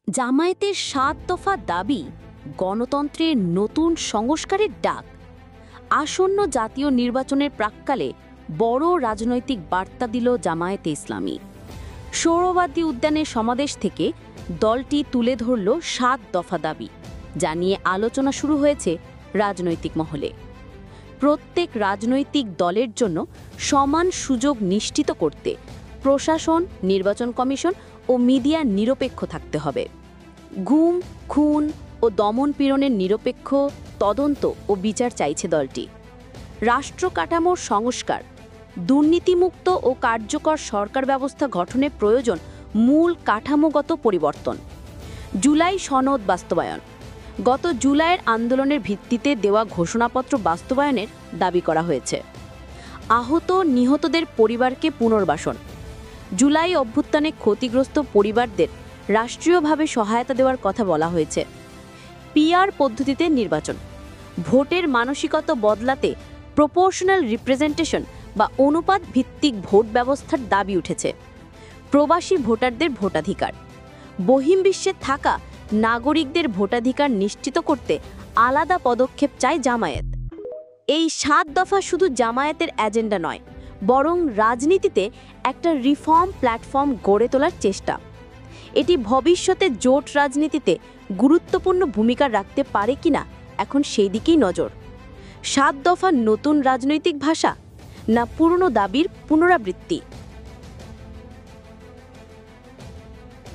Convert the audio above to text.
জামায়াতের ৭ দফা দাবি গণতন্ত্রের নতুন সংস্কারের ডাক। আসন্ন জাতীয় নির্বাচনের প্রাক্কালে বড় রাজনৈতিক বার্তা দিল জামায়াতে ইসলামী। সৌরবাদী উদ্যানের সমাবেশ থেকে দলটি তুলে ধরল ৭ দফা দাবি, যা নিয়ে আলোচনা শুরু হয়েছে রাজনৈতিক মহলে। প্রত্যেক রাজনৈতিক দলের জন্য সমান সুযোগ নিশ্চিত করতে প্রশাসন, নির্বাচন কমিশন ও মিডিয়া নিরপেক্ষ থাকতে হবে। গুম, খুন ও দমন-পীড়নের নিরপেক্ষ তদন্ত ও বিচার চাইছে দলটি। রাষ্ট্র কাঠামোর সংস্কার, দুর্নীতিমুক্ত ও কার্যকর সরকার ব্যবস্থা গঠনের প্রয়োজন মূল কাঠামোগত পরিবর্তন। জুলাই সনদ বাস্তবায়ন, গত জুলাইয়ের আন্দোলনের ভিত্তিতে দেওয়া ঘোষণাপত্র বাস্তবায়নের দাবি করা হয়েছে। আহত নিহতদের পরিবারকে পুনর্বাসন, জুলাই অভ্যুত্থানে ক্ষতিগ্রস্ত পরিবারদের রাষ্ট্রীয়ভাবে সহায়তা দেওয়ার কথা বলা হয়েছে। পিআর পদ্ধতিতে নির্বাচন, ভোটের মানসিকতা বদলাতে প্রপোর্শনাল রিপ্রেজেন্টেশন বা অনুপাত ভিত্তিক ভোট ব্যবস্থার দাবি উঠেছে। প্রবাসী ভোটারদের ভোটাধিকার, বহির্বিশ্বে থাকা নাগরিকদের ভোটাধিকার নিশ্চিত করতে আলাদা পদক্ষেপ চায় জামায়াত। এই ৭ দফা শুধু জামায়াতের এজেন্ডা নয়, বরং রাজনীতিতে একটা রিফর্ম প্ল্যাটফর্ম গড়ে তোলার চেষ্টা। এটি ভবিষ্যতে জোট রাজনীতিতে গুরুত্বপূর্ণ ভূমিকা রাখতে পারে কিনা এখন সেই দিকেই নজর। ৭ দফার নতুন রাজনৈতিক ভাষা, না পুরনো দাবির পুনরাবৃত্তি?